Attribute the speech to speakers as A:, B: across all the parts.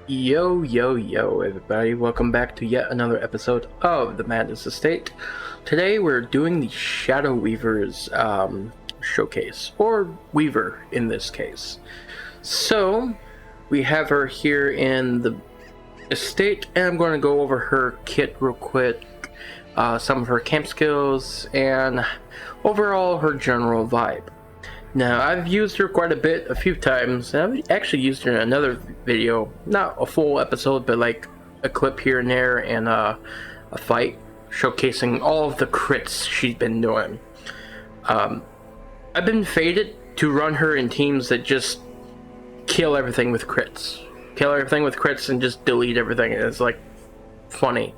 A: Yo, yo, yo, everybody. Welcome back to yet another episode of the Madness Estate. Today we're doing the Shadow Weaver's showcase, or Weaver in this case. So, we have her here in the estate, and I'm going to go over her kit real quick, some of her camp skills, and overall her general vibe. Now, I've used her quite a bit, a few times, and I've actually used her in another video, not a full episode, but like a clip here and there, and a fight showcasing all of the crits she's been doing. I've been fated to run her in teams that just kill everything with crits. Kill everything with crits and just delete everything. It's like funny.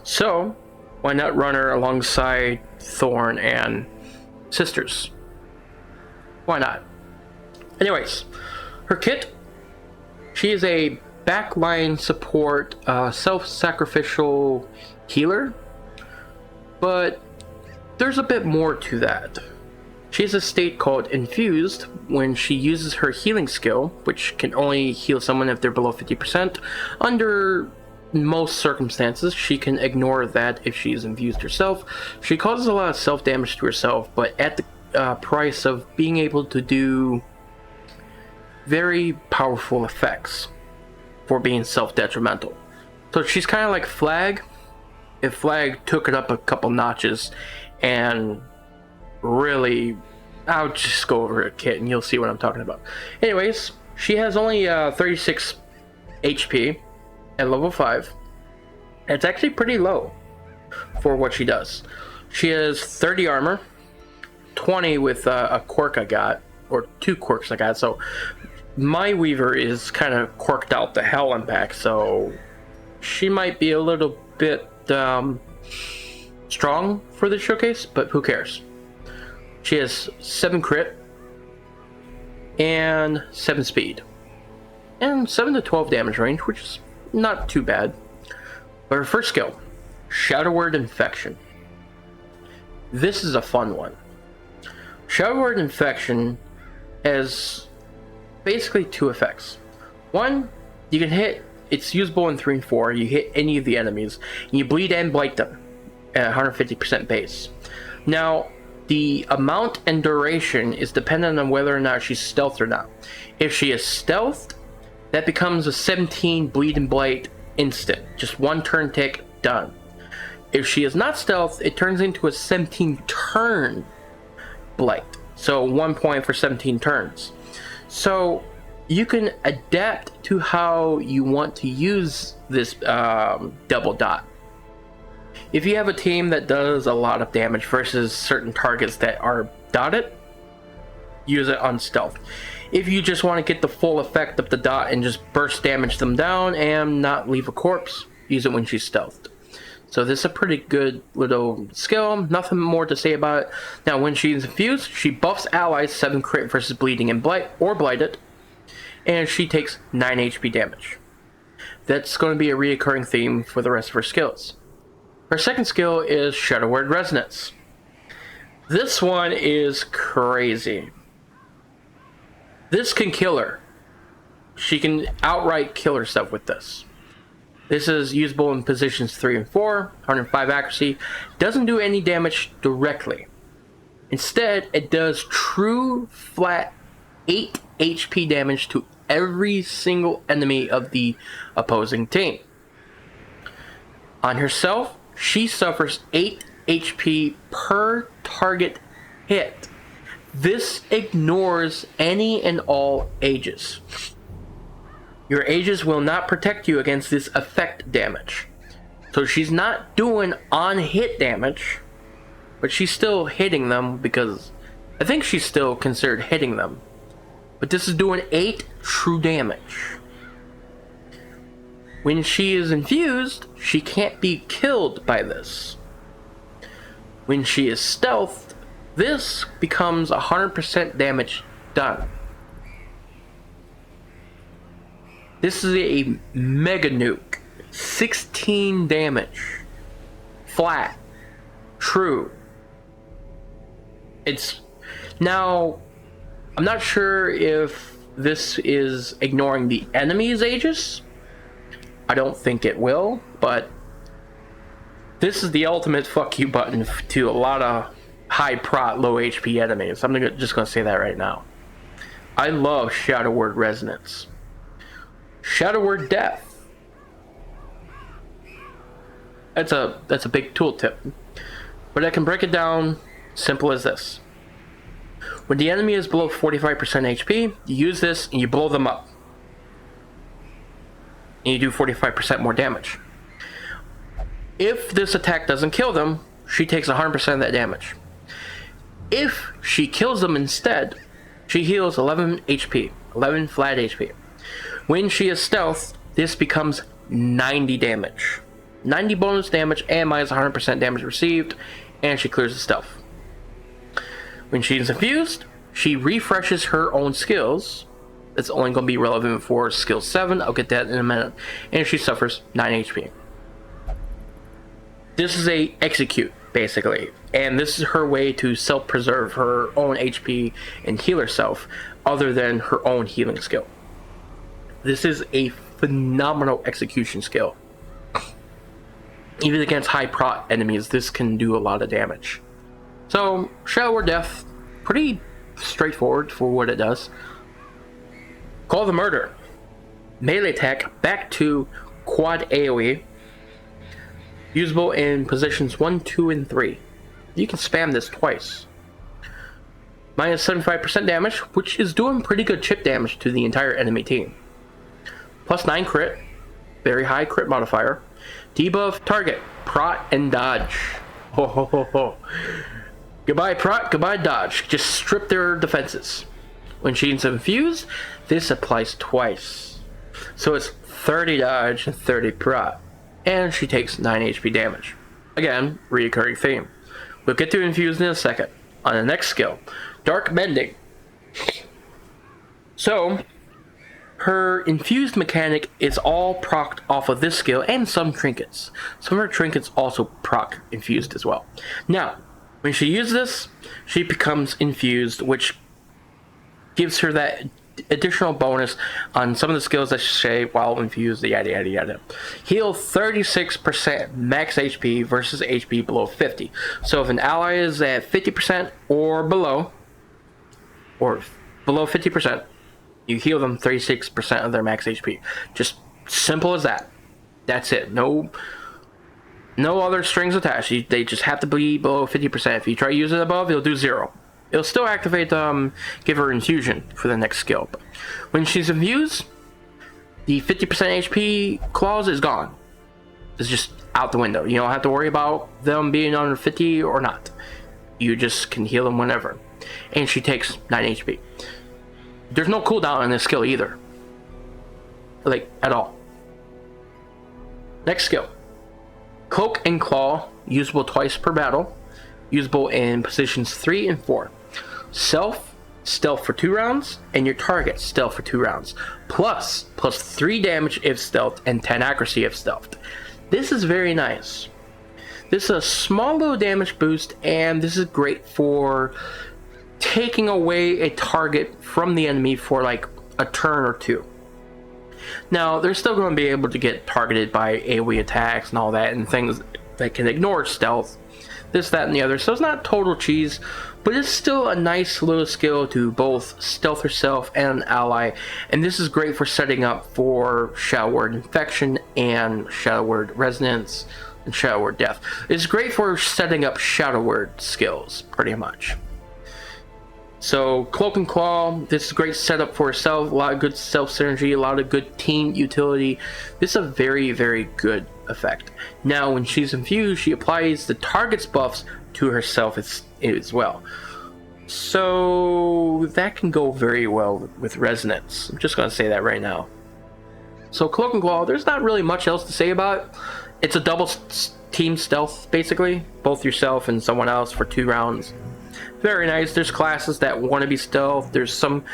A: So, why not run her alongside Thorn and Sisters? Why not? Anyways, her kit, she is a backline support, self-sacrificial healer, but there's a bit more to that. She has a state called Infused. When she uses her healing skill, which can only heal someone if they're below 50%, under most circumstances, she can ignore that if she is infused herself. She causes a lot of self-damage to herself, but at the price of being able to do very powerful effects for being self-detrimental. So she's kind of like Flag, if Flag took it up a couple notches, and really, I'll just go over her kit and you'll see what I'm talking about. Anyways, she has only 36 HP at level 5. It's actually pretty low for what she does. She has 30 armor, 20 with a quirk I got, or 2 quirks I got, so my Weaver is kind of quirked out the hell and back, so she might be a little bit strong for the showcase, but who cares. She has 7 crit, and 7 speed, and 7 to 12 damage range, which is not too bad. But her first skill, Shadow Word Infection. This is a fun one. Shadow Word Infection has basically 2 effects. One, you can hit, it's usable in 3 and 4, you hit any of the enemies, and you bleed and blight them at 150% base. Now, the amount and duration is dependent on whether or not she's stealthed or not. If she is stealthed, that becomes a 17 bleed and blight instant. Just 1 turn tick, done. If she is not stealthed, it turns into a 17 turn blight, so 1 point for 17 turns. So you can adapt to how you want to use this double dot. If you have a team that does a lot of damage versus certain targets that are dotted, use it on stealth. If you just want to get the full effect of the dot and just burst damage them down and not leave a corpse, use it when she's stealthed. So this is a pretty good little skill, nothing more to say about it. Now when she's infused, she buffs allies 7 crit versus bleeding and blight, or blighted, and she takes 9 HP damage. That's going to be a reoccurring theme for the rest of her skills. Her second skill is Shadow Word Resonance. This one is crazy. This can kill her. She can outright kill herself with this. This is usable in positions 3 and 4, 105 accuracy. Doesn't do any damage directly. Instead, it does true flat 8 HP damage to every single enemy of the opposing team. On herself, she suffers 8 HP per target hit. This ignores any and all ages. Your ages will not protect you against this effect damage. So she's not doing on-hit damage, but she's still hitting them because I think she's still considered hitting them. But this is doing 8 true damage. When she is infused, she can't be killed by this. When she is stealthed, this becomes 100% damage done. This is a mega nuke. 16 damage. Flat. True. It's... Now, I'm not sure if this is ignoring the enemy's ages, I don't think it will, but this is the ultimate fuck you button to a lot of high prot, low HP enemies. I'm just gonna say that right now. I love Shadow Word Resonance. Shadow Word Death. That's a big tooltip. But I can break it down simple as this. When the enemy is below 45% HP, you use this and you blow them up. And you do 45% more damage. If this attack doesn't kill them, she takes 100% of that damage. If she kills them instead, she heals 11 HP, 11 flat HP. When she is stealth, this becomes 90 damage. 90 bonus damage and minus 100% damage received, and she clears the stealth. When she's infused, she refreshes her own skills. It's only going to be relevant for skill 7, I'll get that in a minute, and she suffers 9 HP. This is a execute, basically, and this is her way to self-preserve her own HP and heal herself, other than her own healing skill. This is a phenomenal execution skill. Even against high prot enemies, this can do a lot of damage. So, Shadow Word Death, pretty straightforward for what it does. Call the Murder. Melee attack back to quad AoE. Usable in positions 1, 2, and 3. You can spam this twice. Minus 75% damage, which is doing pretty good chip damage to the entire enemy team. Plus 9 crit. Very high crit modifier. Debuff target. Prot and dodge. Ho ho ho ho. Goodbye prot, goodbye dodge. Just strip their defenses. When she's infused, this applies twice. So it's 30 dodge and 30 prot. And she takes 9 HP damage. Again, reoccurring theme. We'll get to infuse in a second. On the next skill, Dark Mending. So, her infused mechanic is all procced off of this skill and some trinkets. Some of her trinkets also proc infused as well. Now, when she uses this, she becomes infused, which gives her that additional bonus on some of the skills that say while infused, yada yada yada. Heal 36% max HP versus HP below 50. So if an ally is at 50% or below 50%, you heal them 36% of their max HP. Just simple as that. That's it. No other strings attached. They just have to be below 50%. If you try to use it above, it'll do 0. It'll still activate, give her infusion for the next skill. But when she's infused, the 50% HP clause is gone. It's just out the window. You don't have to worry about them being under 50 or not. You just can heal them whenever. And she takes 9 HP. There's no cooldown on this skill either. Like, at all. Next skill. Cloak and Claw, usable twice per battle. Usable in positions 3 and 4. Stealth for 2 rounds, and your target stealth for 2 rounds. Plus 3 damage if stealth, and 10 accuracy if stealthed. This is very nice. This is a small little damage boost, and this is great for taking away a target from the enemy for like a turn or 2. Now, they're still going to be able to get targeted by AoE attacks and all that, and things that can ignore stealth. This, that, and the other. So it's not total cheese, but it's still a nice little skill to both stealth herself and an ally. And this is great for setting up for Shadow Word Infection and Shadow Word Resonance and Shadow Word Death. It's great for setting up Shadow Word skills, pretty much. So Cloak and Claw, this is a great setup for herself. A lot of good self synergy, a lot of good team utility. This is a very, very good effect. Now, when she's infused, she applies the target's buffs to herself as well. So that can go very well with Resonance. I'm just going to say that right now. So Cloak and Claw, there's not really much else to say about it. It's a double team stealth, basically. Both yourself and someone else for 2 rounds. Very nice. There's classes that want to be stealth. There's some,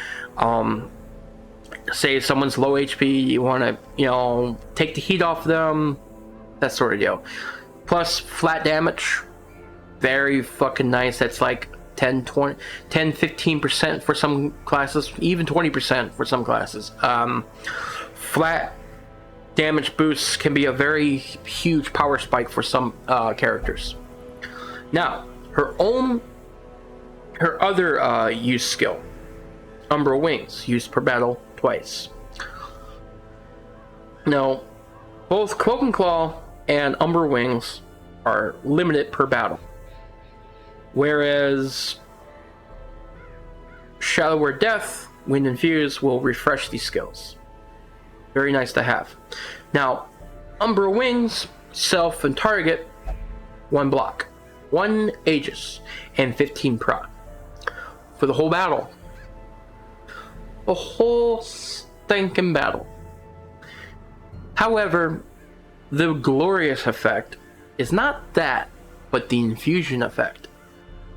A: say someone's low HP, you want to, take the heat off them, that sort of deal. Plus flat damage, very fucking nice. That's like 15% for some classes, even 20% for some classes. Flat damage boosts can be a very huge power spike for some characters. Now, her other use skill, Umbral Wings, used per battle twice. Now, both Cloak and Claw and Umbral Wings are limited per battle, whereas Shadow Word Death, Wind Infuse, will refresh these skills. Very nice to have. Now, Umbral Wings, self and target, 1 block, 1 Aegis, and 15 prot for the whole battle. The whole stinking battle. However, the glorious effect is not that, but the infusion effect.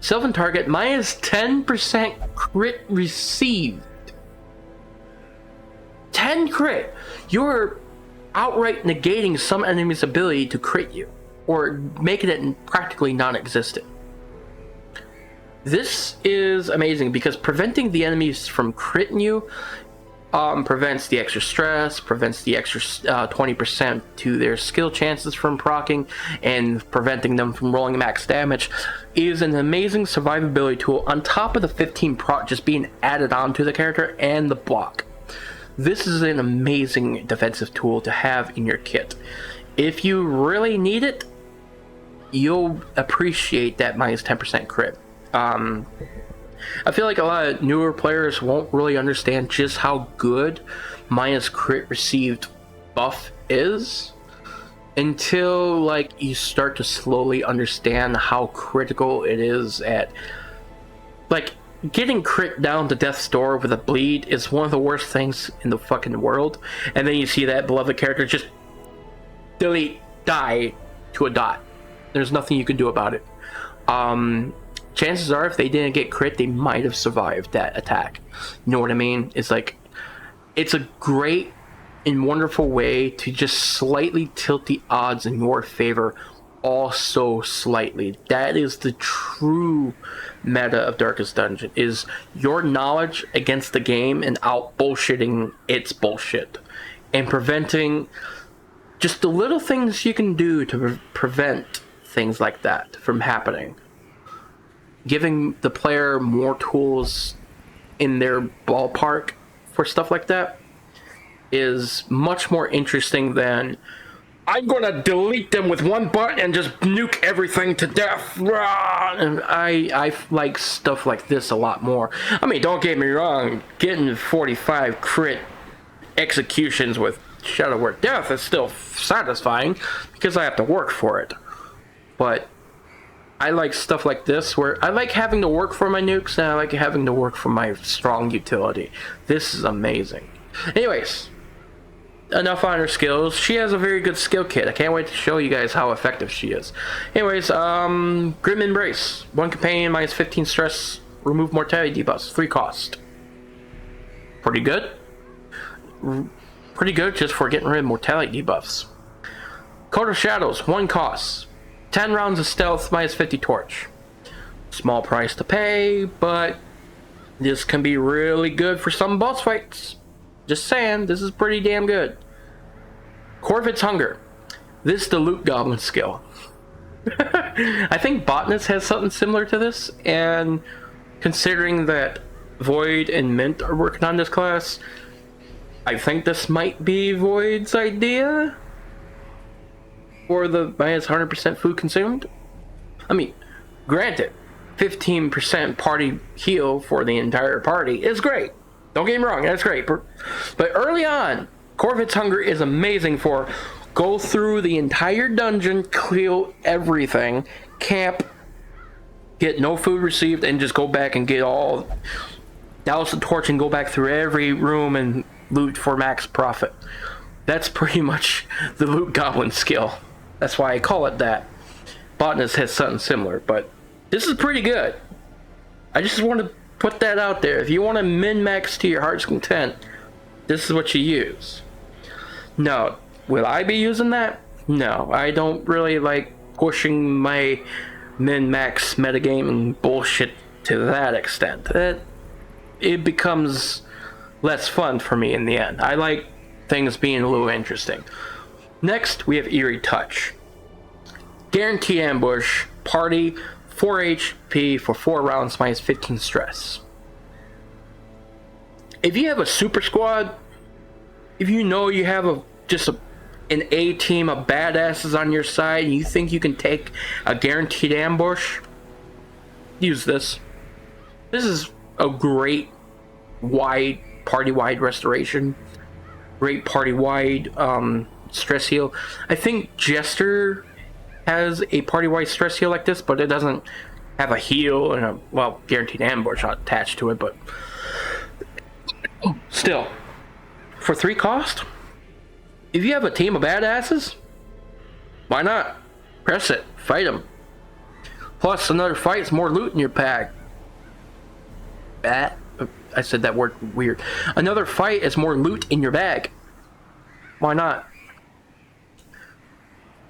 A: Self and target minus 10% crit received. 10 crit! You're outright negating some enemy's ability to crit you, or making it practically non-existent. This is amazing because preventing the enemies from critting you prevents the extra stress, prevents the extra 20% to their skill chances from proccing, and preventing them from rolling max damage is an amazing survivability tool on top of the 15 proc just being added on to the character and the block. This is an amazing defensive tool to have in your kit. If you really need it, you'll appreciate that minus 10% crit. I feel like a lot of newer players won't really understand just how good minus crit received buff is until like you start to slowly understand how critical it is at like getting crit down to death's door with a bleed is one of the worst things in the fucking world, and then you see that beloved character just delete, die to a dot. There's nothing you can do about it. Chances are if they didn't get crit, they might have survived that attack. You know what I mean? It's like, it's a great and wonderful way to just slightly tilt the odds in your favor, also slightly. That is the true meta of Darkest Dungeon, is your knowledge against the game and out bullshitting its bullshit, and preventing just the little things you can do to prevent things like that from happening. Giving the player more tools in their ballpark for stuff like that is much more interesting than I'm gonna delete them with one button and just nuke everything to death. And I like stuff like this a lot more. I mean, don't get me wrong, getting 45 crit executions with Shadow Word Death is still satisfying because I have to work for it. But I like stuff like this where I like having to work for my nukes and I like having to work for my strong utility. This is amazing. Anyways, enough on her skills. She has a very good skill kit. I can't wait to show you guys how effective she is. Anyways, Grim Embrace. 1 companion, minus 15 stress, remove mortality debuffs, 3 cost. Pretty good. Pretty good just for getting rid of mortality debuffs. Coat of Shadows, 1 cost. 10 rounds of stealth, minus 50 torch. Small price to pay, but this can be really good for some boss fights. Just saying, this is pretty damn good. Corvid's Hunger. This is the Loot Goblin skill. I think Botanist has something similar to this, and considering that Void and Mint are working on this class, I think this might be Void's idea for the minus 100% food consumed. I mean, granted, 15% party heal for the entire party is great. Don't get me wrong, that's great. But early on, Corvid's Hunger is amazing for go through the entire dungeon, clear everything, camp, get no food received, and just go back and get all, douse the torch and go back through every room and loot for max profit. That's pretty much the Loot Goblin skill. That's why I call it that. Botanist has something similar, but this is pretty good. I just want to put that out there. If you want to min-max to your heart's content, this is what you use. Now, will I be using that? No, I don't really like pushing my min-max metagaming bullshit to that extent. It becomes less fun for me in the end. I like things being a little interesting. Next, we have Eerie Touch. Guaranteed ambush. Party 4 HP for 4 rounds minus 15 stress. If you have a super squad, if you know you have an A team of badasses on your side and you think you can take a guaranteed ambush, use this. This is a great party-wide restoration. Great party-wide stress heal. I think Jester has a party-wide stress heal like this, but it doesn't have a heal and a, guaranteed ambush attached to it, but still. For 3 cost, if you have a team of badasses, why not? Press it. Fight them. Plus, another fight is more loot in your pack. I said that word weird. Another fight is more loot in your bag. Why not?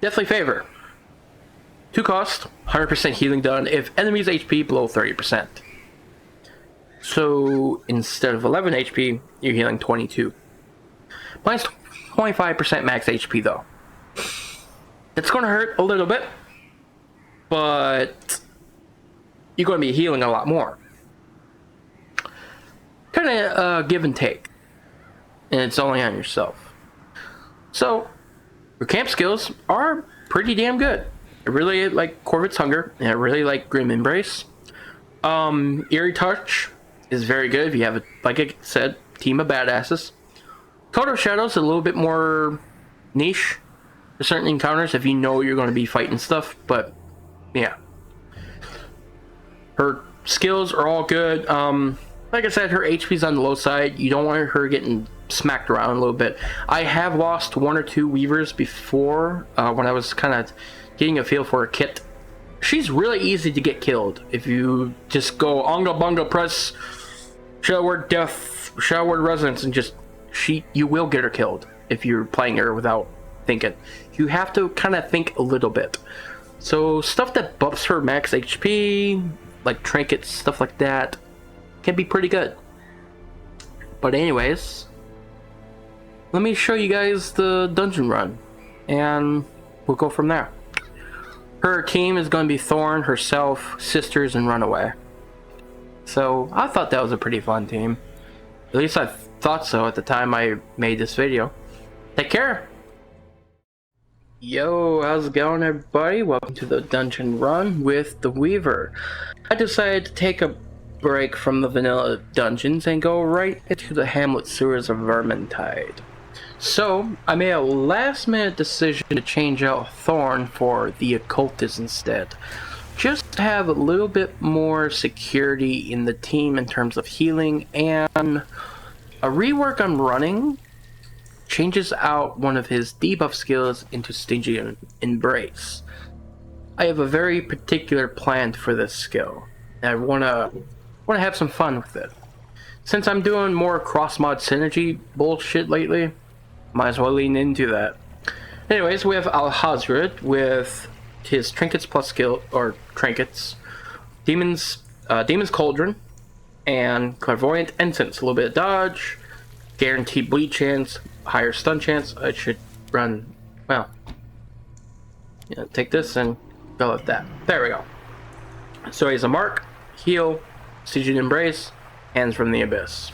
A: Definitely favor. 2 cost, 100% healing done if enemies HP below 30%. So instead of 11 HP, you're healing 22. Minus 25% max HP though. It's going to hurt a little bit, but you're going to be healing a lot more. Kind of give and take, and it's only on yourself. So your camp skills are pretty damn good. I really like Corvitte's Hunger, and I really like Grim Embrace. Eerie Touch is very good if you have, like I said, team of badasses. Code of Shadows is a little bit more niche for certain encounters if you know you're going to be fighting stuff, but yeah. Her skills are all good. Like I said, her HP's on the low side. You don't want her getting smacked around a little bit. I have lost 1 or 2 Weavers before when I was kind of getting a feel for a kit. She's really easy to get killed if you just go onga bunga press Shadow Word Death, Shadow Word Resonance, and just you will get her killed if you're playing her without thinking. You have to kind of think a little bit. So stuff that buffs her max HP, like trinkets, stuff like that, can be pretty good. But anyways, let me show you guys the dungeon run, and we'll go from there. Her team is going to be Thorn, herself, Sisters, and Runaway. So I thought that was a pretty fun team. At least I thought so at the time I made this video. Take care! Yo, how's it going everybody? Welcome to the dungeon run with the Weaver. I decided to take a break from the vanilla dungeons and go right into the Hamlet sewers of Vermintide. So I made a last minute decision to change out Thorn for the Occultist instead. Just to have a little bit more security in the team in terms of healing, and a rework on running changes out one of his debuff skills into Stingy Embrace. I have a very particular plan for this skill, and I wanna have some fun with it. Since I'm doing more cross-mod synergy bullshit lately, might as well lean into that. Anyways, we have Alhazred with his Trinkets plus skill, or Trinkets, Demon's Cauldron, and Clairvoyant Ensigns. A little bit of dodge, guaranteed bleed chance, higher stun chance. I should run, well, yeah, take this and go with that. There we go. So he's a Mark, Heal, Stygian Embrace, Hands from the Abyss.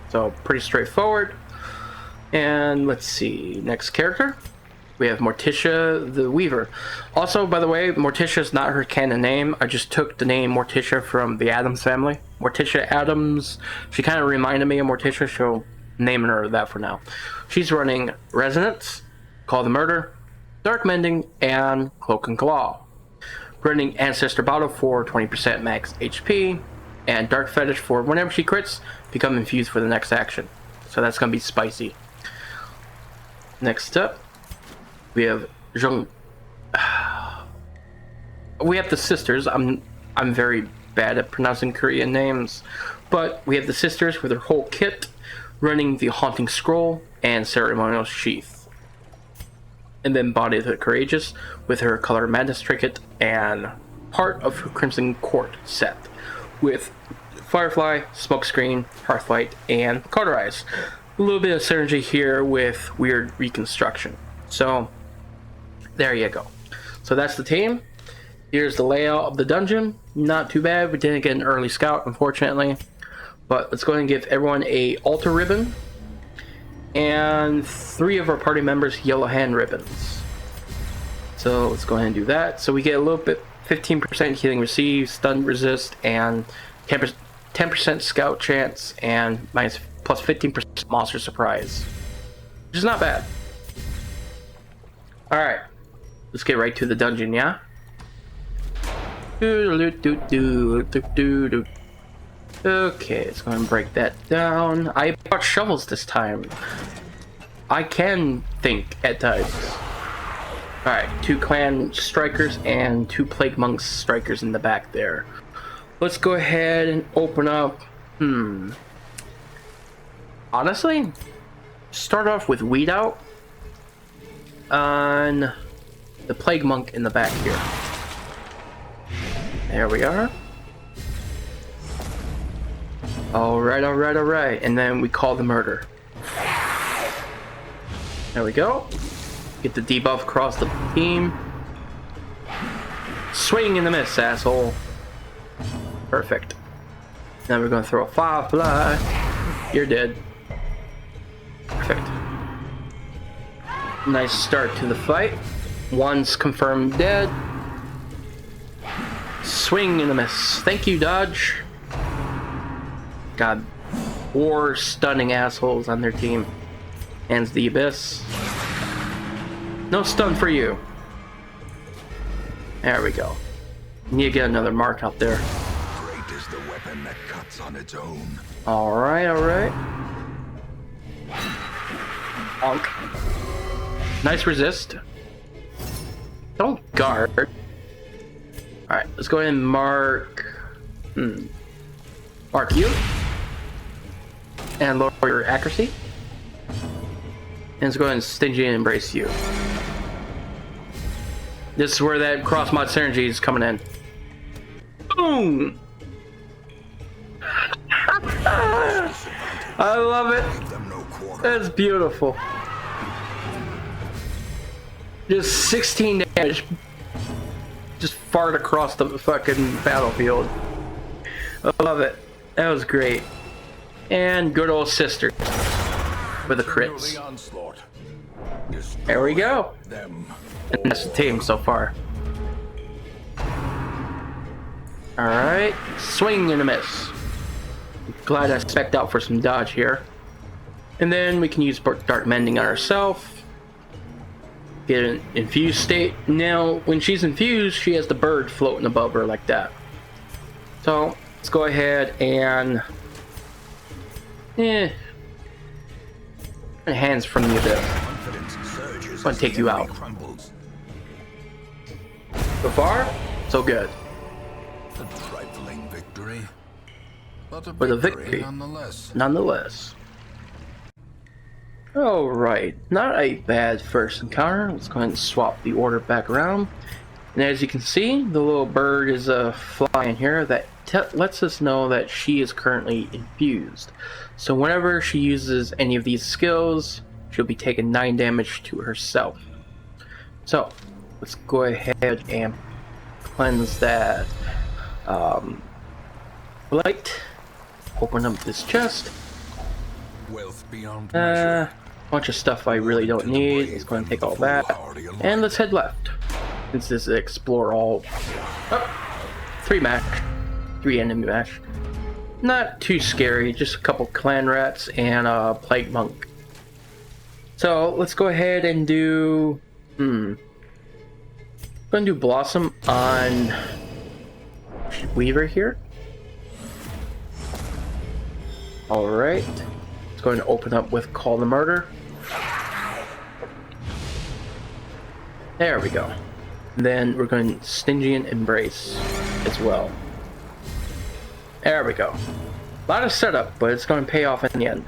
A: So pretty straightforward. And let's see, next character. We have Morticia the Weaver. Also, by the way, Morticia is not her canon name. I just took the name Morticia from the Addams family. Morticia Addams. She kind of reminded me of Morticia, so I'm naming her that for now. She's running Resonance, Call the Murder, Dark Mending, and Cloak and Claw. Running Ancestor Bottle for 20% max HP, and Dark Fetish for whenever she crits, become infused for the next action. So that's going to be spicy. Next up, we have we have the Sisters. I'm very bad at pronouncing Korean names, but we have the Sisters with their whole kit, running the Haunting Scroll and Ceremonial Sheath. And then Body of the Courageous with her Color Madness trinket and part of her Crimson Court set with Firefly, Smokescreen, Hearthlight, and Cauterize. a little bit of synergy here with weird reconstruction. So there you go. So that's the team. Here's the layout of the dungeon. Not too bad. We didn't get an early scout, unfortunately. But let's go ahead and give everyone a altar ribbon. And 3 of our party members yellow hand ribbons. So let's go ahead and do that. So we get a little bit, 15% healing received, stun resist, and 10% scout chance, and plus 15% monster surprise. Which is not bad. Alright. Let's get right to the dungeon, yeah? Okay, let's go ahead and break that down. I brought shovels this time. I can think at times. Alright, 2 clan strikers and 2 plague monks strikers in the back there. Let's go ahead and open up. Honestly, start off with weed out on the plague monk in the back here. There we are. Alright. And then we call the murder. There we go. Get the debuff across the team. Swing and a miss, asshole. Perfect. Now we're gonna throw a firefly. You're dead. Perfect. Nice start to the fight. One's confirmed dead. Swing and a miss. Thank you, dodge. God, 4 stunning assholes on their team. Hands the abyss. No stun for you. There we go. Need to get another mark out there.
B: Great is the weapon that cuts on its own.
A: Alright. Bonk. Nice resist. Don't guard. Alright, let's go ahead and mark. Mark you. And lower your accuracy. And let's go ahead and stingy and embrace you. This is where that cross mod synergy is coming in. Boom! I love it. That's beautiful. Just 16 damage. Just fart across the fucking battlefield. I love it. That was great. And good old sister with the crits. There we go. And that's the team so far. Alright. Swing and a miss. Glad I spec'd out for some dodge here. And then we can use Dark Mending on ourselves. Get an infused state. Now, when she's infused, she has the bird floating above her like that. So, let's go ahead and... hands from the abyss. I'm gonna take you out. So far, so good.
B: A trifling victory, but a
A: victory nonetheless. Alright, not a bad first encounter. Let's go ahead and swap the order back around. And as you can see, the little bird is flying here. That lets us know that she is currently infused. So whenever she uses any of these skills, she'll be taking 9 damage to herself. So let's go ahead and cleanse that light. Open up this chest.
B: Wealth beyond measure.
A: Bunch of stuff I really don't need. Let's go ahead and take all that. And let's head left. Since this is explore all. Oh, 3 enemy match. Not too scary, just a couple clan rats and a plague monk. So let's go ahead and do gonna do Blossom on Weaver here. Alright. Let's go ahead and open up with Call the Murder. There we go. And then we're going to Stygian Embrace as well. There we go. A lot of setup, but it's going to pay off in the end.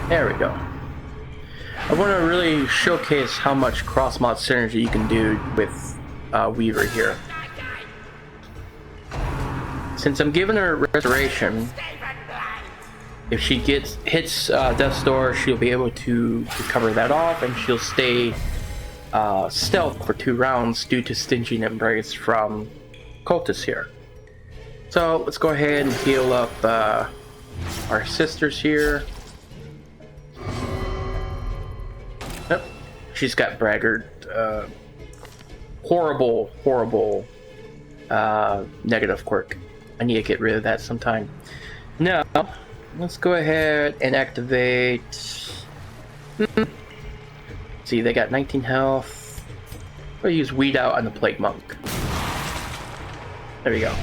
A: There we go. I want to really showcase how much cross-mod synergy you can do with Weaver here. since I'm giving her restoration, if she hits death's door, she'll be able to cover that off, and she'll stay stealth for 2 rounds due to stinging embrace from cultists here. So let's go ahead and heal up our sisters here. Yep, she's got braggart. Horrible negative quirk. I need to get rid of that sometime. Now, let's go ahead and activate. See, they got 19 health. We'll use Weed Out on the Plague Monk. There we go.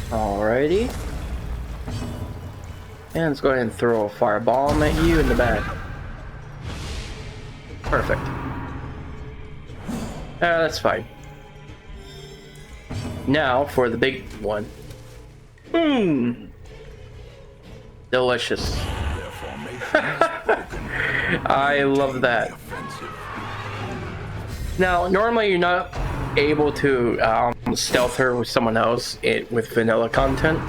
A: Alrighty. And let's go ahead and throw a firebomb at you in the back. Perfect. That's fine. Now for the big one. Delicious. I love that. Now, normally you're not able to stealth her with someone else with vanilla content,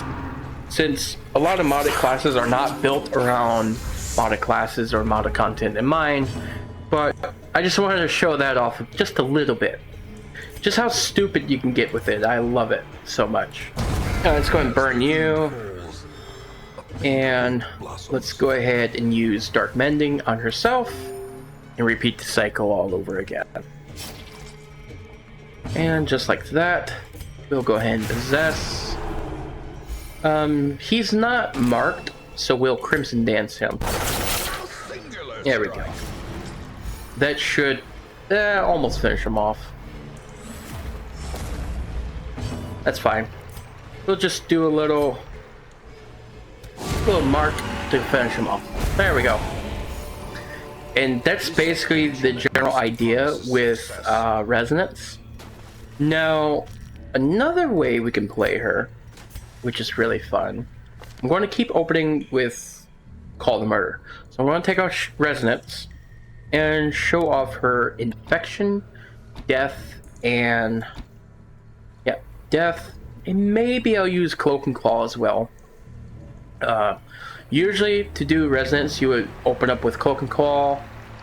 A: since a lot of modded classes are not built around modded classes or modded content in mind. But I just wanted to show that off just a little bit. Just how stupid you can get with it. I love it so much. Let's go and burn you. And let's go ahead and use Dark Mending on herself and repeat the cycle all over again. And just like that, we'll go ahead and possess. He's not marked, so we'll Crimson Dance him. There we go. That should almost finish him off. That's fine. We'll just do a little mark to finish him off. There we go. And that's basically the general idea with Resonance. Now, another way we can play her, which is really fun, I'm going to keep opening with Call the Murder. So I'm going to take out Resonance and show off her Infection, Death, and Death, and maybe I'll use Cloak and Claw as well. Usually to do Resonance, you would open up with Cloak and Claw,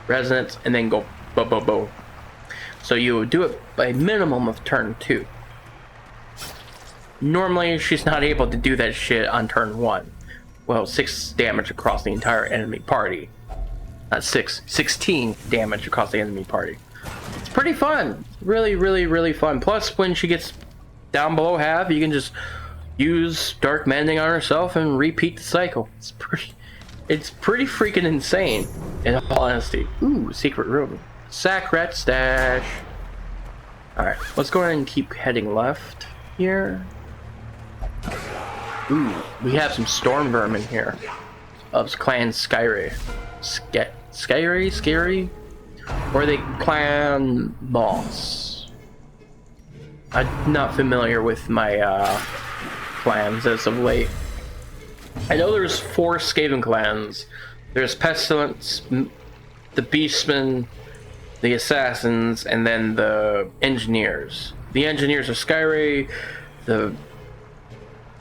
A: Resonance, and then go bo. So you would do it by a minimum of turn 2. Normally she's not able to do that shit on turn 1. Well, 6 damage across the entire enemy party. Not 6, 16 damage across the enemy party. It's pretty fun. Really fun. Plus, when she gets down below half, you can just use Dark Mending on herself and repeat the cycle. It's pretty freaking insane, in all honesty. Ooh, secret room. Sack-rat stash. Alright, let's go ahead and keep heading left here. Ooh, we have some storm vermin here. Of Clan Skyray. Scary? Or they Clan Moss. I'm not familiar with my clans as of late. I know there's 4 Skaven clans. There's Pestilence, the Beastmen, the Assassins, and then the Engineers. The Engineers are Skyray, the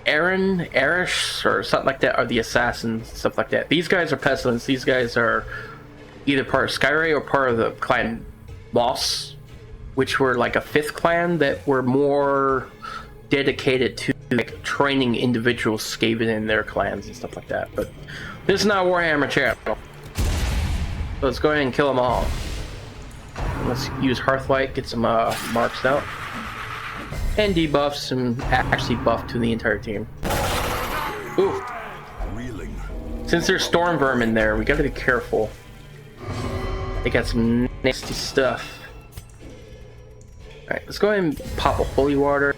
A: Arish, or something like that, are the Assassins, stuff like that. These guys are Pestilence. These guys are either part of Skyray or part of the Clan Moss, which were like a 5th clan that were more dedicated to like training individual Skaven in their clans and stuff like that. But this is not Warhammer channel. So let's go ahead and kill them all. And let's use Hearthlight, get some marks out. And debuffs and actually buff to the entire team. Ooh. Since there's storm vermin there, we gotta be careful. They got some nasty stuff. Alright, let's go ahead and pop a holy water.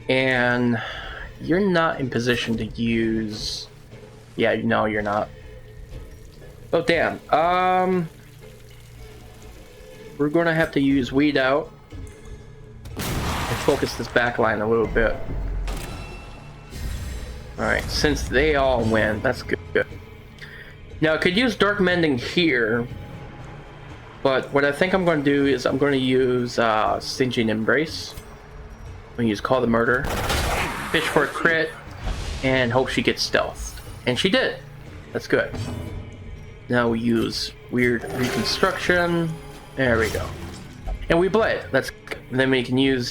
A: And you're not in position to use... Yeah, no, you're not. Oh, damn. We're going to have to use Weed Out and focus this backline a little bit. Alright, since they all win, that's good. Now, I could use Dark Mending here, but what I think I'm going to do is I'm going to use Stinging Embrace. I'm going to use Call the Murder. fish for a crit, and hope she gets stealth. And she did. That's good. Now we use weird reconstruction. There we go. And we bled. That's good. And then we can use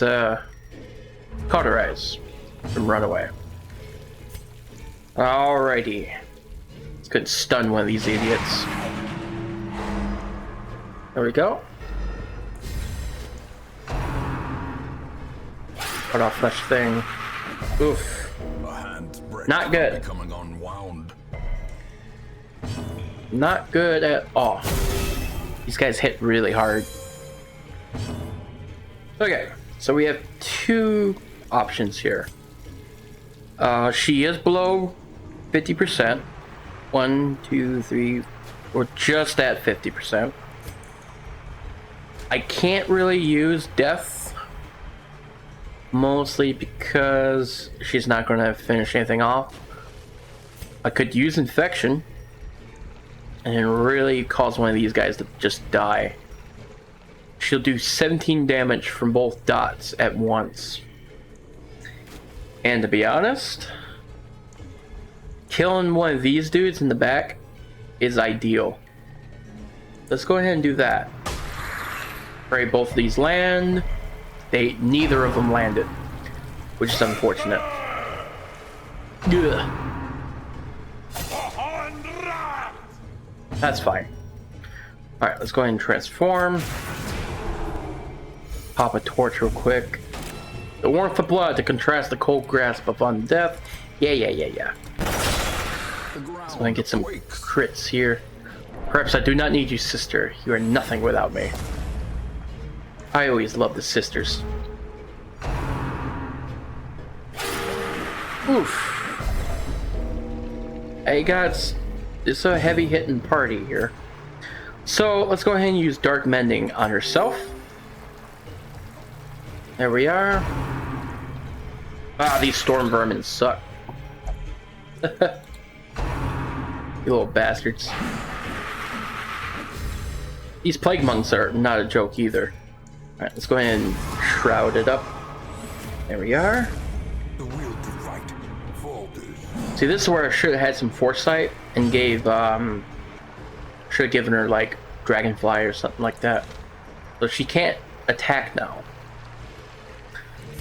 A: cauterize and run away. Alrighty. Let's go and stun one of these idiots. There we go. Cut off flesh thing. Oof. Not good.
B: Becoming unwound.
A: Not good at all. These guys hit really hard. Okay, so we have two options here. She is below 50%. 1, 2, 3. We're just at 50%. I can't really use death, mostly because she's not going to finish anything off. I could use infection and really cause one of these guys to just die. She'll do 17 damage from both dots at once. And to be honest, killing one of these dudes in the back is ideal. Let's go ahead and do that. Pray both of these land. Neither of them landed, which is unfortunate. Ugh. That's fine. Alright, let's go ahead and transform. Pop a torch real quick. The warmth of blood to contrast the cold grasp of undeath. Yeah. So I'm gonna get some crits here. Perhaps I do not need you, sister. You are nothing without me. I always love the sisters. Oof. Hey guys, it's a heavy hitting party here. So let's go ahead and use Dark Mending on herself. There we are. Ah, these storm vermin suck. You little bastards. These plague monks are not a joke either. Alright, let's go ahead and shroud it up. There we are.
B: The will to fight falters.
A: See, this is where I should have had some foresight and gave, should have given her, like, Dragonfly or something like that. So she can't attack now.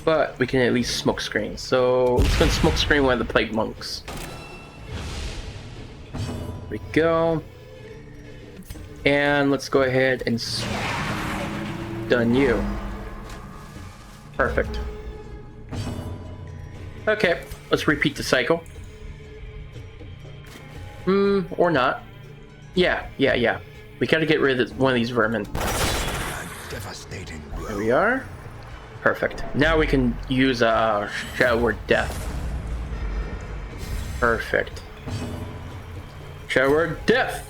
A: But we can at least smoke screen. So let's go and smoke screen one of the plague monks. There we go. And let's go ahead and stun you. Perfect. Okay, let's repeat the cycle. Or not. Yeah. We gotta get rid of one of these vermin.
B: Devastating blow.
A: There we are. Perfect. Now we can use Shadow Word Death. Perfect. Shadow Word Death!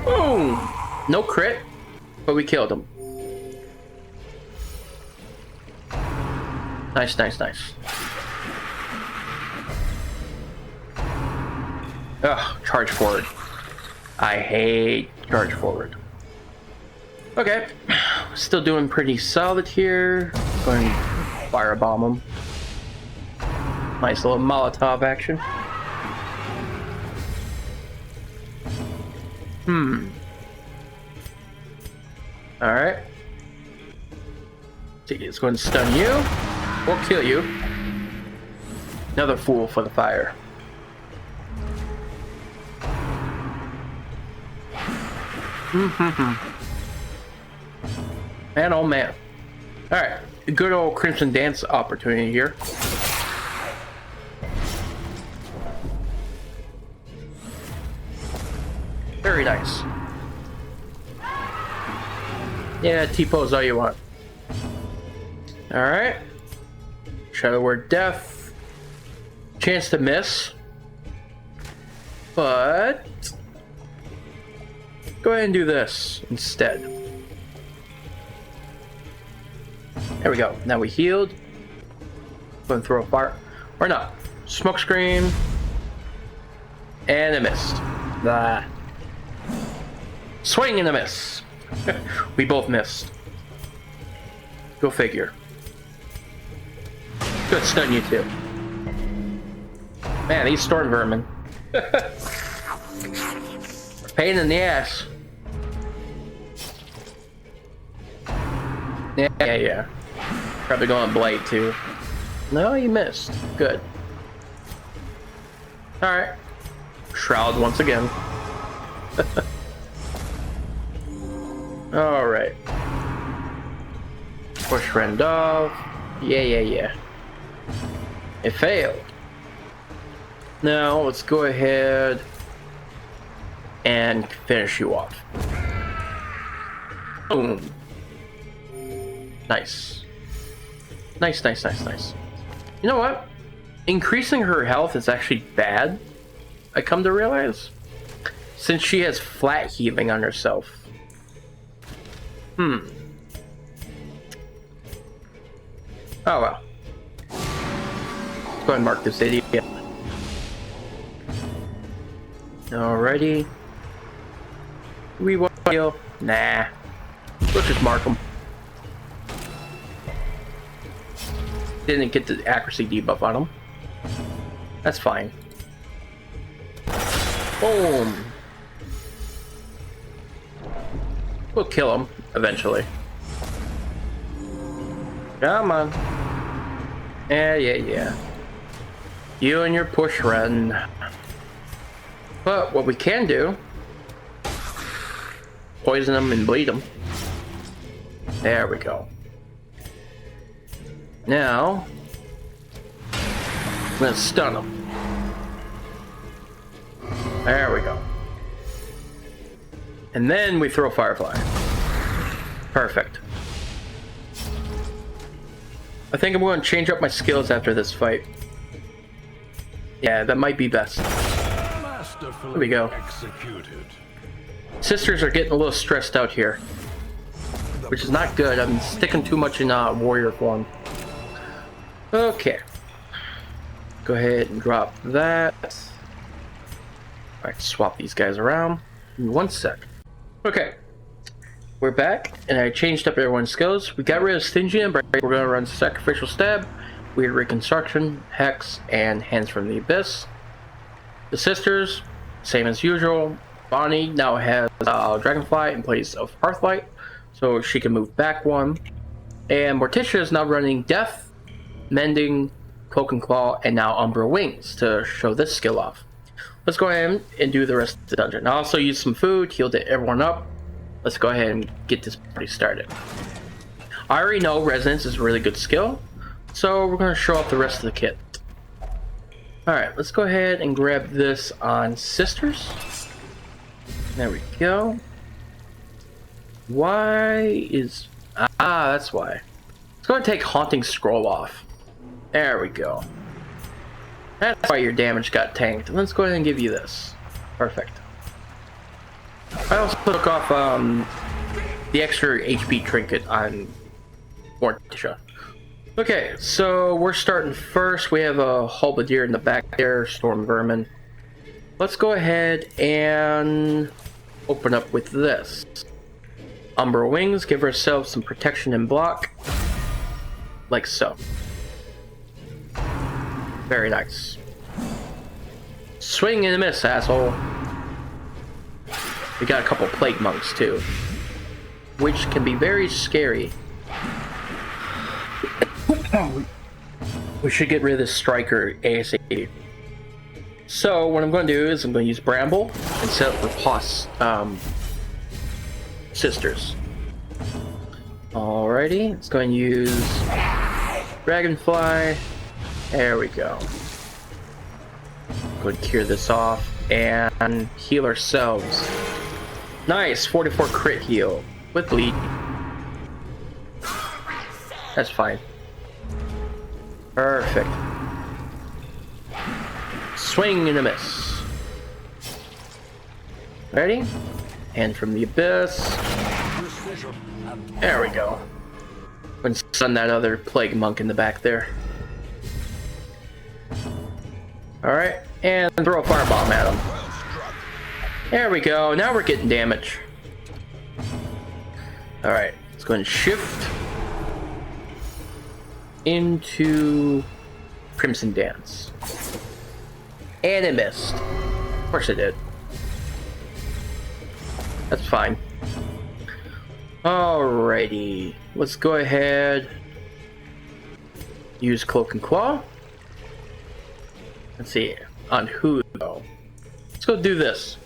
A: Boom! No crit, but we killed him. Nice. Ugh, charge forward. I hate charge forward. Okay, still doing pretty solid here. Going to firebomb him. Nice little Molotov action. Alright. Let's go and stun you. Or kill you. Another fool for the fire. Man, oh man. Alright, good old Crimson Dance opportunity here. Very nice. Yeah, T-pose all you want. Alright. Shadow Word Death. Chance to miss. But go ahead and do this instead. There we go. Now we healed. Go and throw a fire. Or not. Smoke screen. And a missed. Ah. Swing and a miss. We both missed. Go figure. Good, stun you too. Man, these storm vermin. Pain in the ass. Yeah. Probably going Blight too. No, you missed. Good. Alright. Shroud once again. Alright. Push friend off. Yeah. It failed. Now, let's go ahead and finish you off. Boom. Nice. Nice. You know what? Increasing her health is actually bad, I come to realize, since she has flat healing on herself. Oh well. Let's go ahead and mark this idiot. Alrighty. We want to heal? Nah. Let's just mark them. Didn't get the accuracy debuff on them. That's fine. Boom. We'll kill him eventually. Come on. Yeah. You and your push run. But what we can do, poison them and bleed them. There we go. Now, I'm gonna stun them. There we go. And then we throw Firefly. Perfect. I think I'm going to change up my skills after this fight. Yeah, that might be best. There we go.
B: Executed.
A: Sisters are getting a little stressed out here, which is not good. I'm sticking too much in warrior form. Okay. Go ahead and drop that. Alright, swap these guys around. In 1 sec. Okay. We're back, and I changed up everyone's skills. We got rid of Stingy and Break. We're going to run Sacrificial Stab, Weird Reconstruction, Hex, and Hands from the Abyss. The sisters, same as usual. Bonnie now has Dragonfly in place of Hearthlight, so she can move back 1. And Morticia is now running Death, Mending, Cloak and Claw, and now Umbra Wings to show this skill off. Let's go ahead and do the rest of the dungeon. I'll also use some food, healed everyone up. Let's go ahead and get this party started. I already know Resonance is a really good skill, so we're going to show off the rest of the kit. Alright, let's go ahead and grab this on Sisters. There we go. Why is... that's why. Let's go ahead and take Haunting Scroll off. There we go. That's why your damage got tanked. Let's go ahead and give you this. Perfect. I also took off the extra HP trinket on Morticia. Okay, so we're starting first. We have a halberdier in the back there, Storm Vermin. Let's go ahead and open up with this. Umbra Wings, give ourselves some protection and block. Like so. Very nice. Swing and a miss, asshole. We got a couple Plague Monks too, which can be very scary. We should get rid of this Striker ASAP. So what I'm going to do is I'm going to use Bramble and set up Riposte Sisters. Alrighty, it's going to use Dragonfly. There we go. Go and cure this off and heal ourselves. Nice, 44 crit heal with bleed. That's fine. Perfect. Swing and a miss. Ready? Hand from the Abyss. There we go. And stun that other Plague Monk in the back there. Alright, and throw a Firebomb at him. There we go, now we're getting damage. Alright, let's go ahead and shift into Crimson Dance. And it missed. Of course it did. That's fine. Alrighty. Let's go ahead. Use Cloak and Claw. Let's see. On who, though? Let's go do this.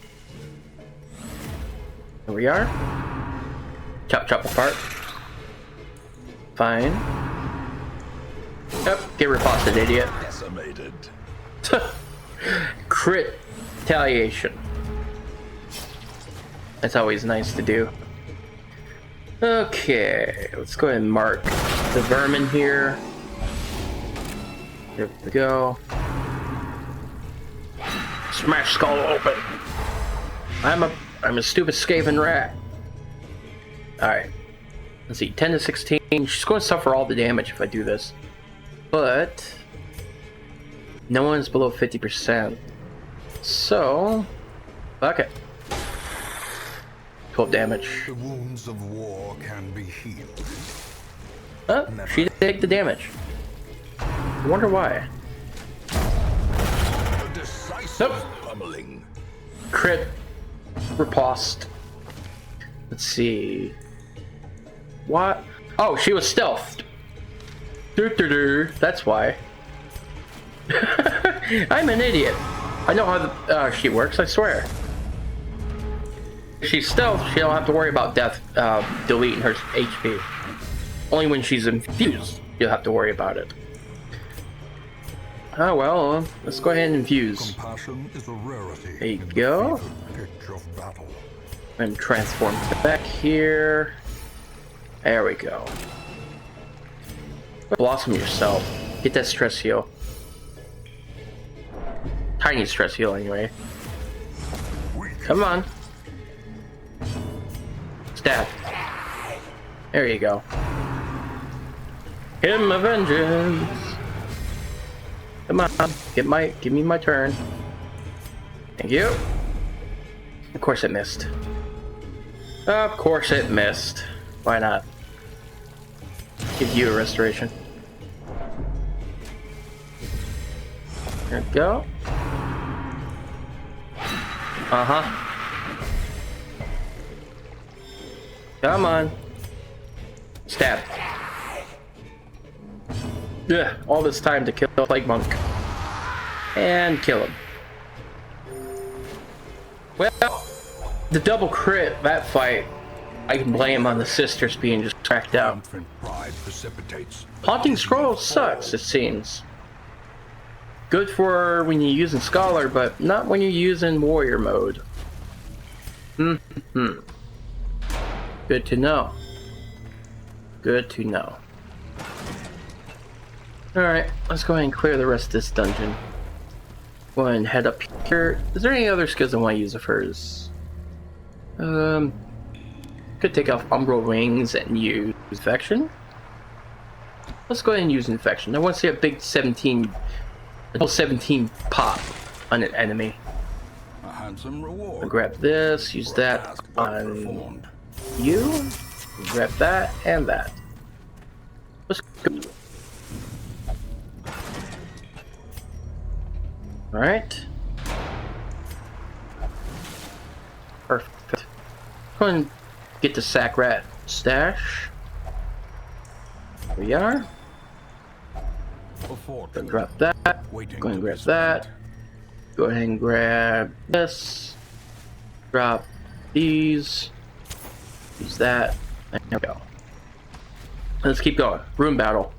A: There we are. Chop, chop apart. Fine. Yep, get riposted, idiot.
B: Decimated.
A: Crit retaliation. That's always nice to do. Okay, let's go ahead and mark the vermin here. There we go. Smash skull open. I'm a stupid skaven rat. Alright. Let's see, 10 to 16. She's going to suffer all the damage if I do this. But no one's below 50%. So fuck it. 12 damage.
B: The wounds of war can be healed.
A: Oh, she didn't take the damage. I wonder why.
B: A decisive
A: Nope.
B: pummeling.
A: Crit. Riposte. Let's see. What? Oh, she was stealthed. That's why. I'm an idiot. I know how she works, I swear. If she's stealth, she don't have to worry about death deleting her HP. Only when she's infused, you'll have to worry about it. Oh well, let's go ahead and infuse.
B: Compassion is a rarity.
A: There you go.
B: Pitch of battle.
A: And transform back here. There we go. Blossom yourself. Get that stress heal. Tiny stress heal anyway. Come on. Stab. There you go. Hymn of Vengeance. Come on. Give me my turn. Thank you. Of course it missed. Of course it missed. Why not? Give you a restoration. There we go. Uh-huh. Come on. Stab. Yeah, all this time to kill a plague monk. And kill him. Well, the double crit, that fight, I can blame on the sisters being just cracked out.
B: Pride precipitates.
A: Haunting Scroll sucks, it seems. Good for when you're using Scholar, but not when you're using Warrior mode. Good to know. Good to know. Alright, let's go ahead and clear the rest of this dungeon. Go ahead and head up here. Is there any other skills I want to use of hers? Could take off Umbral Wings and use Infection. Let's go ahead and use Infection. I want to see a big 17 pop on an enemy.
B: A handsome reward.
A: I'll grab this, use that on you. Grab that and that. Let's go. Alright. Perfect. Go ahead and get the sack rat stash. There we are. Go and drop that. Go ahead and grab that. Go ahead and grab this. Drop these. Use that. And there we go. Let's keep going. Room battle.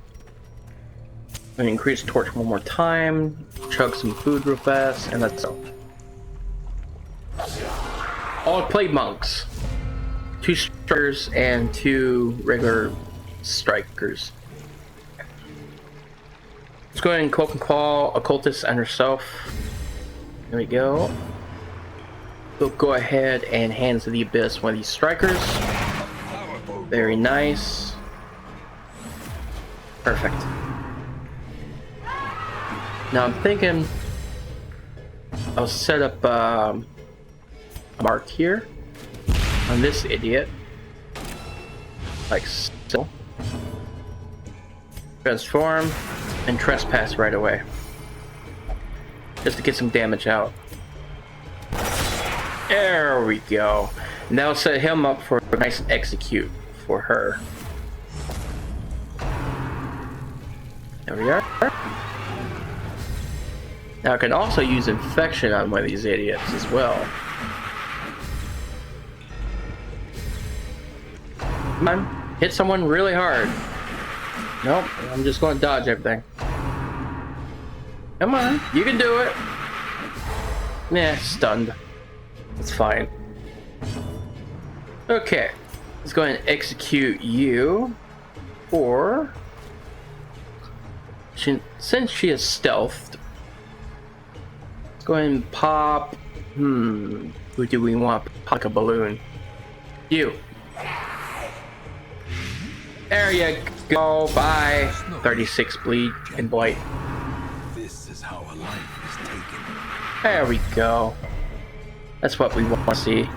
A: I'm gonna increase torch one more time. Chug some food real fast, and let's go. All plague monks. 2 strikers and 2 regular strikers. Let's go ahead and Cloak and Claw Occultist and herself. There we go. We'll go ahead and Hands of the Abyss one of these strikers. Very nice. Perfect. Now I'm thinking I'll set up a mark here on this idiot, like so. Transform and trespass right away. just to get some damage out. There we go. Now set him up for a nice execute for her. There we are. Now I can also use infection on one of these idiots as well. Come on, hit someone really hard. Nope, I'm just going to dodge everything. Come on, you can do it. Nah, stunned. It's fine. Okay, let's go ahead and execute you. Or since she is stealthed, let's go ahead and pop. Who do we want? Pop like a balloon. You. There you go. Bye. 36 bleed and blight.
B: This is how a life is taken.
A: There we go. That's what we want to see.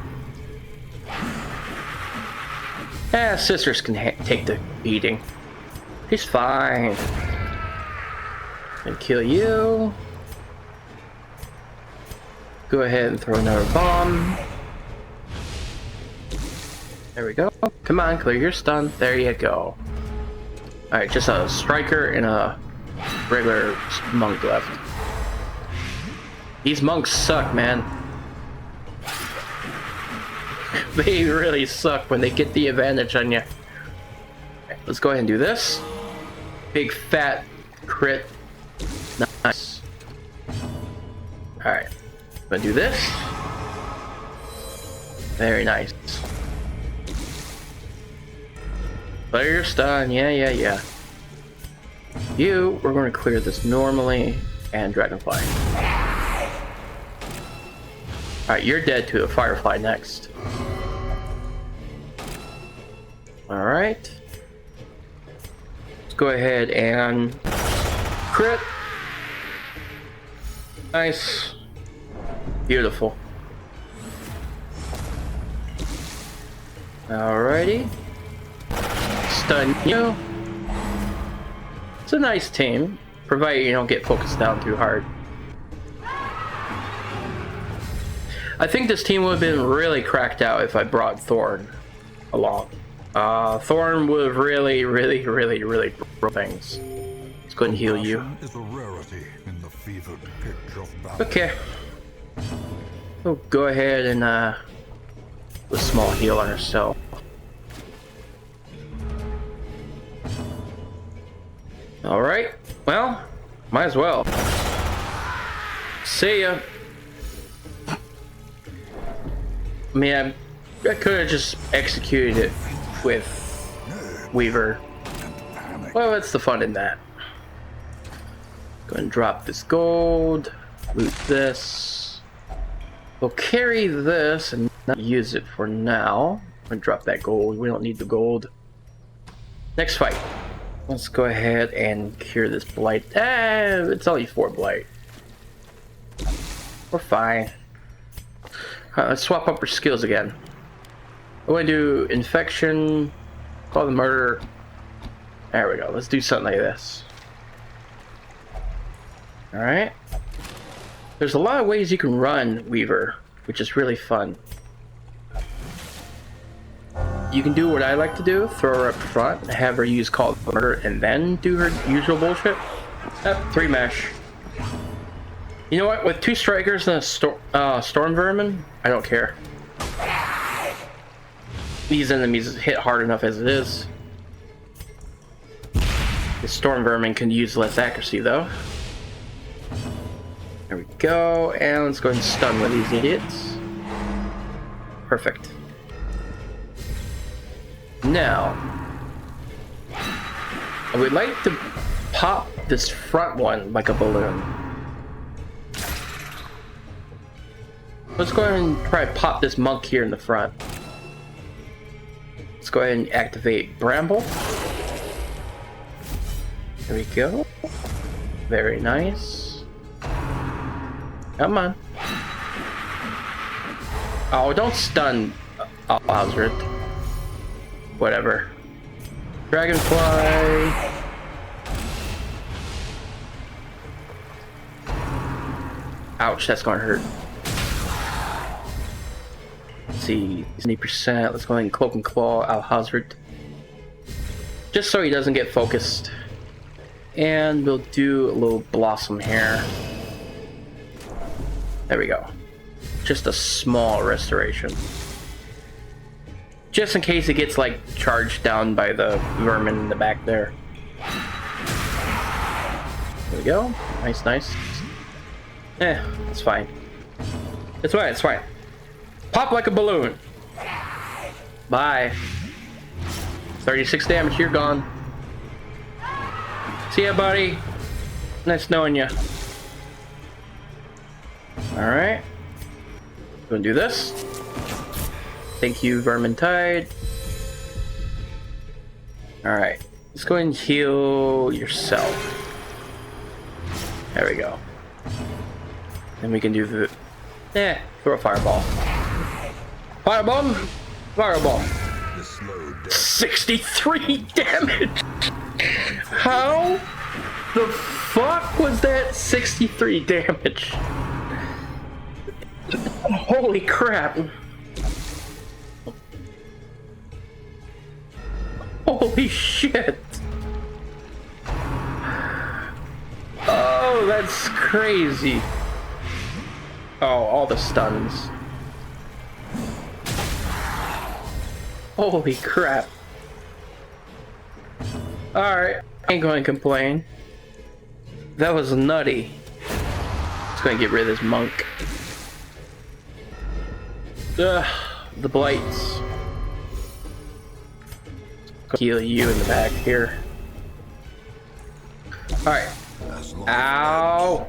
A: Sisters can take the beating. She's fine. And kill you. Go ahead and throw another bomb. There we go. Come on, clear your stun. There you go. Alright, just a striker and a regular monk left. These monks suck, man. They really suck when they get the advantage on you. Okay, let's go ahead and do this. Big fat crit. Nice. Alright. I'm gonna do this. Very nice. Clear your stun. Yeah. You, we're going to clear this normally and dragonfly. Alright, you're dead to a firefly next. Alright. Let's go ahead and crit. Nice. Beautiful. Alrighty. Stun you. It's a nice team, provided you don't get focused down too hard. I think this team would have been really cracked out if I brought Thorn along. Thorn would have really broke things. Let's go ahead and heal you.
B: Is a rarity in the fevered pitch of battle.
A: Okay. We'll go ahead and a small heal on herself. Alright, well, might as well. See ya. I mean, I could have just executed it with Weaver. Well, what's the fun in that? Go ahead and drop this gold, loot this. We'll carry this and not use it for now. I'm gonna drop that gold, we don't need the gold. Next fight. Let's go ahead and cure this blight. It's only 4 blight. We're fine. Alright, let's swap up our skills again. I'm going to do infection, call the murder. There we go. Let's do something like this. Alright. There's a lot of ways you can run Weaver, which is really fun. You can do what I like to do, throw her up front, have her use Call the Murder, and then do her usual bullshit. 3 mesh. You know what? With 2 strikers and a storm vermin, I don't care. These enemies hit hard enough as it is. The storm vermin can use less accuracy though. There we go, and let's go ahead and stun one of these idiots. Perfect. Now, I would like to pop this front one like a balloon. Let's go ahead and try to pop this monk here in the front. Let's go ahead and activate Bramble. There we go. Very nice. Come on. Oh, don't stun Osrid. Whatever. Dragonfly. Ouch, that's gonna hurt. Let's see, 70%. Let's go ahead and Cloak and Claw Al Hazard. Just so he doesn't get focused. And we'll do a little Blossom here. There we go. Just a small restoration. Just in case it gets like charged down by the vermin in the back there. There we go. Nice, nice. It's fine. It's fine, it's fine. Pop like a balloon. Bye. 36 damage, you're gone. See ya, buddy. Nice knowing you. Alright. Gonna do this. Thank you, Vermintide. Alright. Let's go ahead and heal yourself. There we go. And we can do the... throw a fireball. Fireball! Fireball! 63 damage! How the fuck was that 63 damage? Holy crap! Holy shit! Oh, that's crazy. Oh, all the stuns. Holy crap. Alright, I ain't going to complain. That was nutty. Just gonna get rid of this monk. Ugh, the blights. Heal you in the back here. Alright. Ow!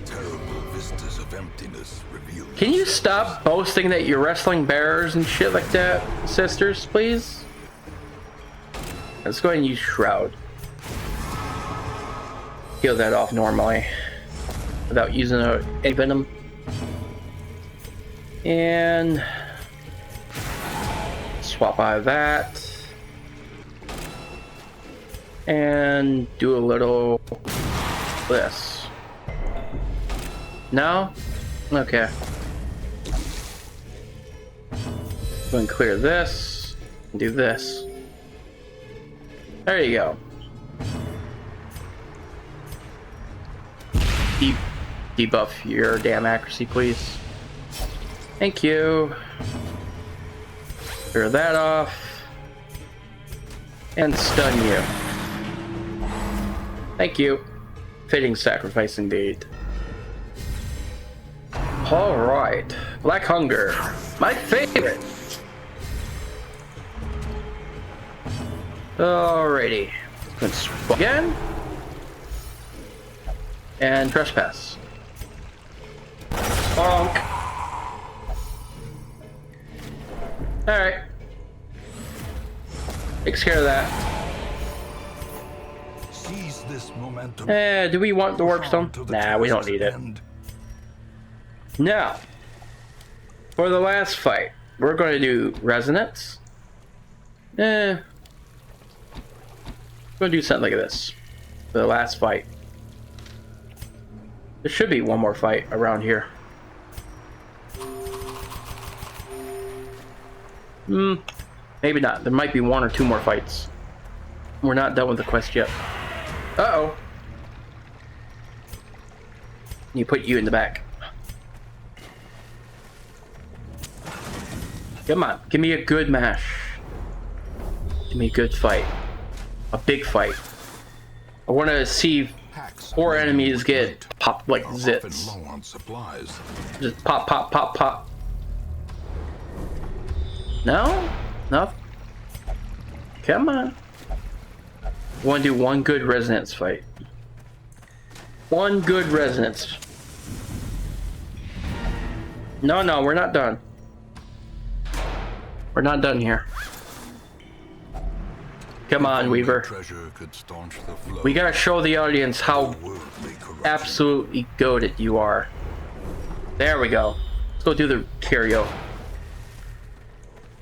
B: Terrible vistas of emptiness reveal.
A: Can you stop boasting that you're wrestling bears and shit like that, sisters, please? Let's go ahead and use Shroud. Heal that off normally. Without using any venom. And... swap out of that. And do a little... this. No? Okay. Go and clear this. And do this. There you go. Debuff your damn accuracy, please. Thank you. Clear that off. And stun you. Thank you. Fitting sacrifice indeed. Alright. Black Hunger. My favorite. Alrighty. Let's swap again. And Trespass. Bonk. Alright. Takes care of that.
B: Seize this momentum.
A: Do we want the Warpstone? Nah, we don't need it. Now, for the last fight, we're going to do Resonance. We're going to do something like this. For the last fight. There should be one more fight around here. Maybe not. There might be one or two more fights. We're not done with the quest yet. Uh-oh. You put you in the back. Come on, give me a good mash. Give me a good fight. A big fight. I want to see 4 enemies get popped like zits. Just pop, pop, pop, pop. No? No? Come on. I want to do one good resonance fight. One good resonance. No, no, we're not done. We're not done here. Come on, Weaver. We gotta show the audience how absolutely goated you are. There we go. Let's go do the curio.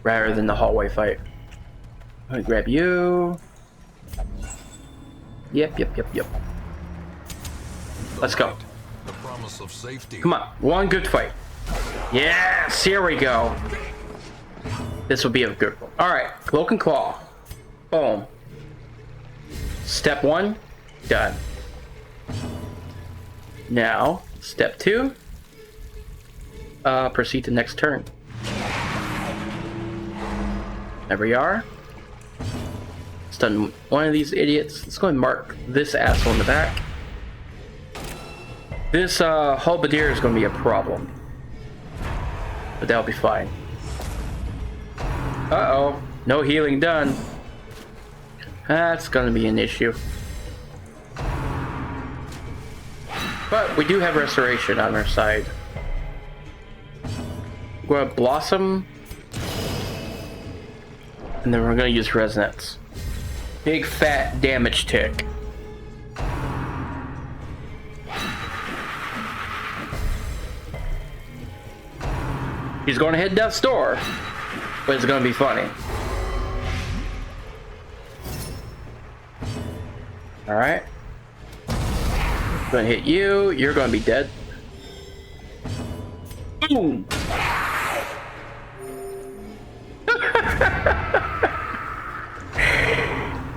A: Rather than the hallway fight. I'm gonna grab you. Yep. Let's go.
B: promise of safety.
A: Come on, one good fight. Yes, here we go. This will be a good one. Alright, Cloak and Claw. Boom. Step 1, done. Now, step 2. Proceed to next turn. There we are. Stun one of these idiots. Let's go and mark this asshole in the back. This halberdier is going to be a problem. But that'll be fine. Uh-oh. No healing done. That's going to be an issue. But we do have restoration on our side. We're going to Blossom. And then we're going to use Resonance. Big fat damage tick. He's going to hit death's door, but it's going to be funny. Alright. Going to hit you. You're going to be dead. Boom!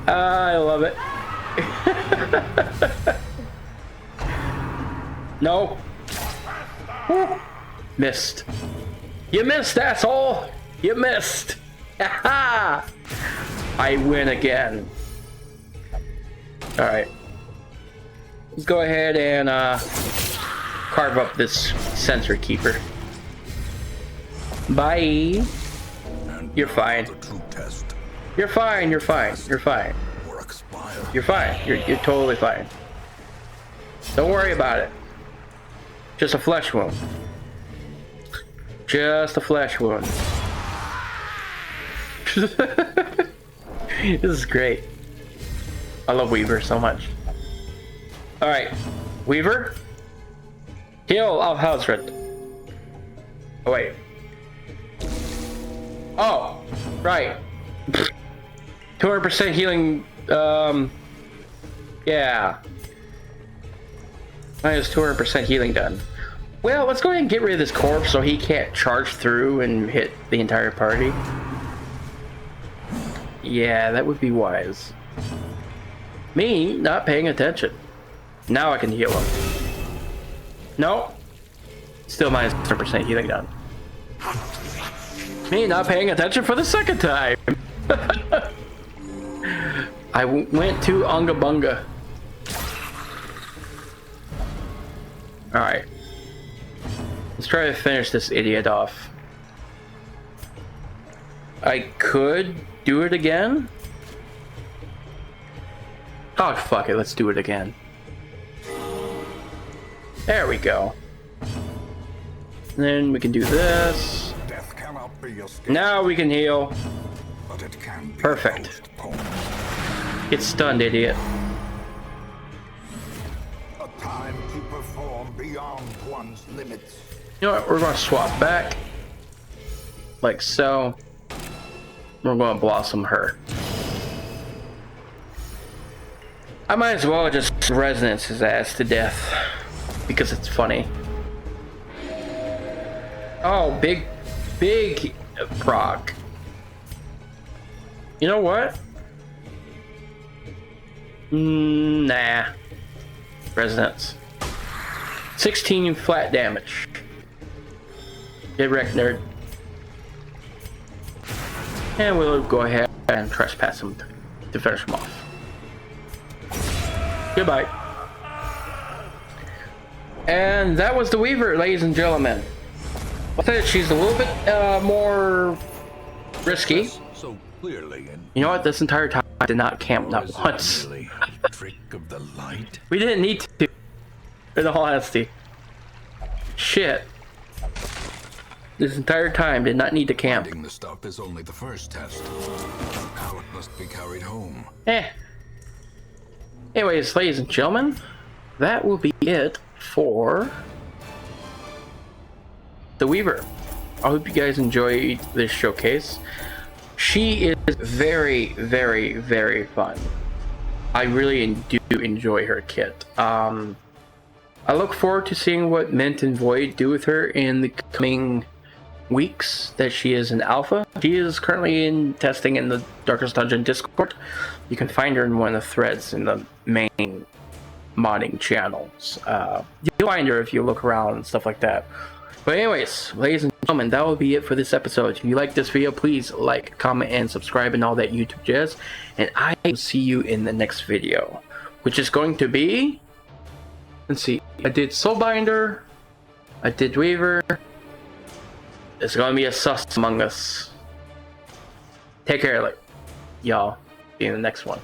A: I love it. No. Woo. Missed. You missed, asshole! You missed! I win again. Alright. Let's go ahead and carve up this sensor keeper. Bye. You're fine. You're fine, you're fine, you're fine. You're fine, you're totally fine. Don't worry about it. Just a flesh wound. Just a flesh wound. This is great. I love Weaver so much. Alright, Weaver. Heal Alhazred. Oh wait. Oh, right. 200% healing, yeah. Minus 200% healing done. Well, let's go ahead and get rid of this corpse so he can't charge through and hit the entire party. Yeah, that would be wise. Me not paying attention. Now I can heal him. No. Still minus 200% healing done. Me not paying attention for the second time. I went to Unga Bunga. Alright. Let's try to finish this idiot off. I could do it again. Oh, fuck it. Let's do it again. There we go. And then we can do this.
B: Death cannot be escaped,
A: Now we can heal.
B: but it can be
A: Perfect.
B: postponed.
A: Get stunned, idiot.
B: A time to perform beyond one's limits.
A: You know what? We're going to swap back. Like so. We're going to Blossom her. I might as well just resonance his ass to death. Because it's funny. Oh, big proc. You know what? Nah. Resonance. 16 flat damage. Get wrecked, nerd. And we'll go ahead and trespass him to finish him off. Goodbye. And that was the Weaver, ladies and gentlemen. I think she's a little bit more risky.
B: So clearly, and
A: You know what? This entire time I did not camp not once.
B: really a trick of the light.
A: We didn't need to. In all honesty. Shit. This entire time did not need to camp.
B: Finding the stuff is only the first test. Now it must be carried home.
A: Anyways, ladies and gentlemen, that will be it for the Weaver. I hope you guys enjoyed this showcase. She is very, very, very fun. I really do enjoy her kit. I I look forward to seeing what Mint and Void do with her in the coming weeks that she is in alpha. She is currently in testing in the Darkest Dungeon Discord. You can find her in one of the threads in the main modding channels. You'll find her if you look around and stuff like that. But anyways, ladies and gentlemen, that will be it for this episode. If you like this video, please like, comment, and subscribe and all that YouTube jazz. And I will see you in the next video, which is going to be... Let's see. I did Soulbinder. I did Weaver. It's gonna be a sus among us. Take care, y'all. See you in the next one.